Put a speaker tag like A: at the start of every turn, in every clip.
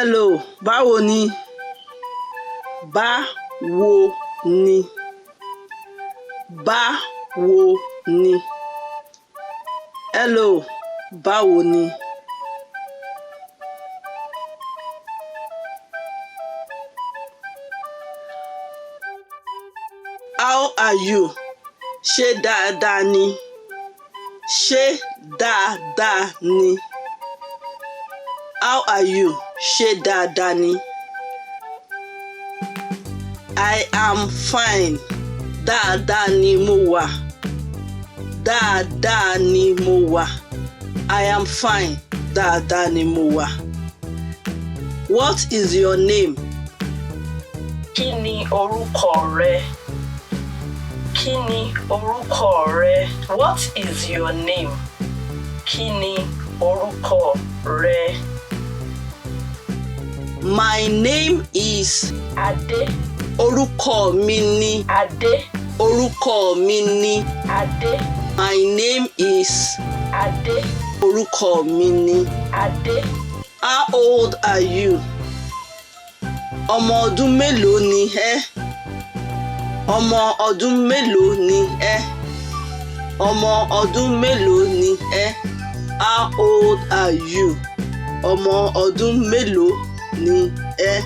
A: Hello, báwo ni? Báwo ni? Báwo ni? Hello, báwo ni? How are you? Ṣé dáadáa ni? Ṣé dáadáa ni? How are you? Ṣé dáadáa ni? I am fine. Dáadáa ni mo wà. Dáadáa ni mo wà. I am fine. Dáadáa ni mo wà. What is your name? Kí ni orúkọ rẹ? Kí ni orúkọ rẹ? What is your name? Kí ni orúkọ rẹ? My name is Ade. Orúkọ mi ni Ade. Orúkọ mi ni Ade. My name is Ade. Orúkọ mi ni Ade. How old are you? Ọmọ ọdún mélòó ni ẹ́? Ọmọ ọdún mélòó ni ẹ́? Ọmọ ọdún mélòó ni ẹ́? How old are you? Ọmọ ọdún mélòó ni ẹ́?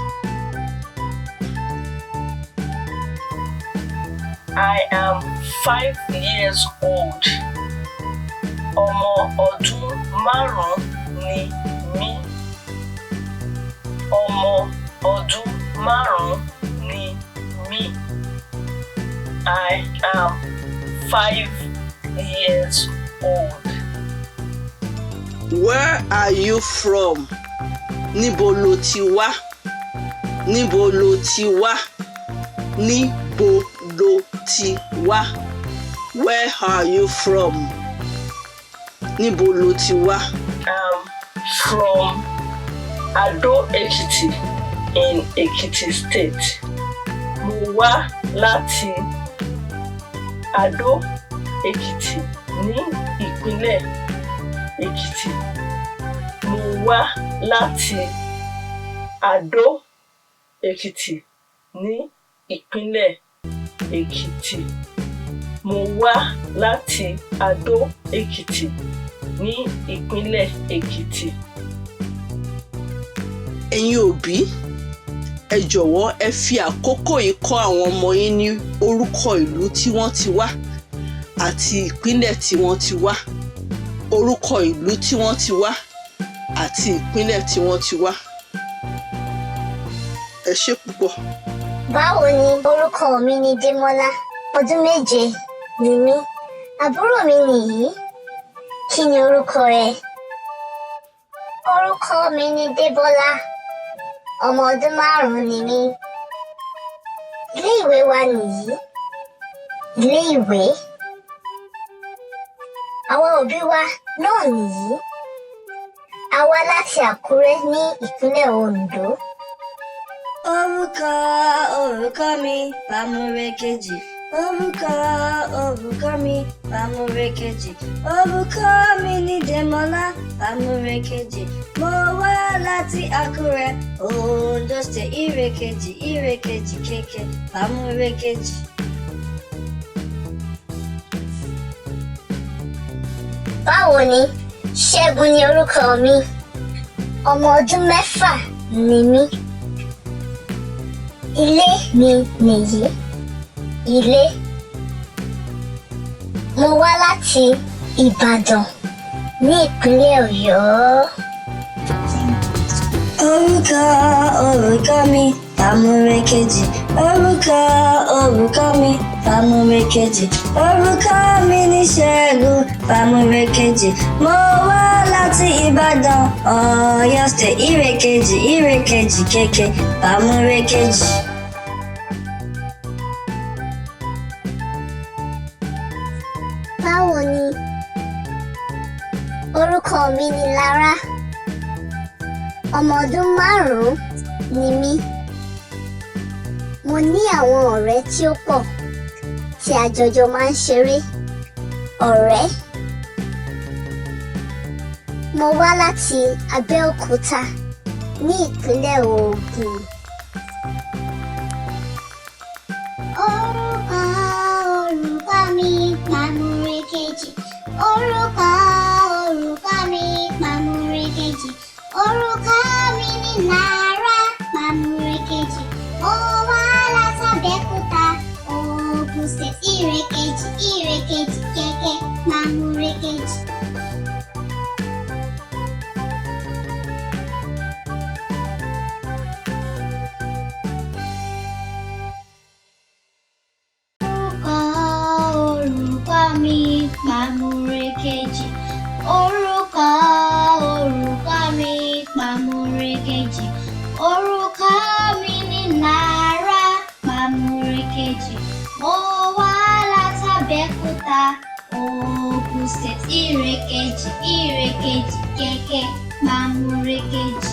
A: I am 5 years old. Ọmọ ọdún márùn-ún ni mí. Ọmọ ọdún márùn-ún ni mí. I am 5 years old. Where are you from? Níbo lo ti wá? Níbo lo ti wá? Níbo lo ti wá? Where are you from? Níbo lo ti wá? I'm from Ado Ekiti in Ekiti State. Mo wá láti Ado Ekiti ní ìpínlẹ̀ Ekiti. Mo wá láti Ado Ekiti ní ìpínlẹ̀ Ekiti. Mo wá láti Ado Ekiti ní ìpínlẹ̀ Ekiti. Ẹ̀yin òbí, ẹ jọ̀wọ́ ẹ fi àkókò yìí kọ́ àwọn ọmọ yín ní orúkọ ìlú tí wọ́n ti wá àti ìpínlẹ̀ tí wọ́n ti wá. Orúkọ ìlú tí wọ́n ti wá àti ìpínlẹ̀ tí wọ́n ti wá. Ẹ ṣé púpọ̀.
B: Báwo ni? Orúkọ mi ni Démọ́lá. Ọdún 7 ni mí. Àbúrò mi nìyí. Kí ni orúkọ rẹ? Orúkọ mi ni Débọ́lá. Ọmọ ọdún 5 ni mí. Ilé ìwé wa nìyí. Ilé ìwé. Àwọn òbí wa náà nìyí. A wá láti Àkúrẹ́ ní ìpínlẹ̀ Oǹdó.
C: Orúkọ mi Bámúrékèjì. Orúkọ mi Bámúrékèjì. Orúkọ mi ni Démọ́lá Bámúrékèjì. Mo wá láti Àkúrẹ́, Oǹdó State, Ìrékèjì kéké Bámúrékèjì.
B: Báwo ni? Ṣẹ́gun ni orúkọ mi. Ọmọ ọdún 6 ni mí. Ilé mi nìyí. Ilé. Mo wá láti Ìbàdàn ní ìpínlẹ̀ Ọ̀yọ́.
C: Orúkọ mi Bámúrékèjì. Orúkọ mi Bámúrékèjì. Orúkọ mi ni Ṣẹ́gun Bámúrékèjì. Mo wá láti Ìbàdàn, Ọ̀yọ́ State, Ìrékèjì kéké Bámúrékèjì.
B: Báwo ni? Orúkọ mi ni Lára. Ọmọ ọdún 5 ni mí. Mo ní àwọn ọ̀rẹ́ tí ó pọ̀ tí a jọjọ máa ń ṣeré. Ọ̀rẹ́. Mo wá láti Abẹ́òkúta ní ìpínlẹ̀ Ògùn. Orúkọ mi Pàmùrẹ́kejì. Orúkọ mi Pàmùrẹ́kejì. Orúkọ mi ni Náírà Pàmùrẹ́kejì. Ó wá látàbẹ́kúta. Ògùn State ìrèkejì kẹ̀kẹ́ Pàmùrẹ́kejì. Orúkọ mi Pàmùrẹ́kejì. Orúkọ mi Pàmùrẹ́kejì. Orúkọ mi ni Náírà Pàmùrẹ́kejì. Mo wá látàbẹ́kúta. Ògùn State ìrèkejì kẹ̀kẹ́ Pàmùrẹ́kejì.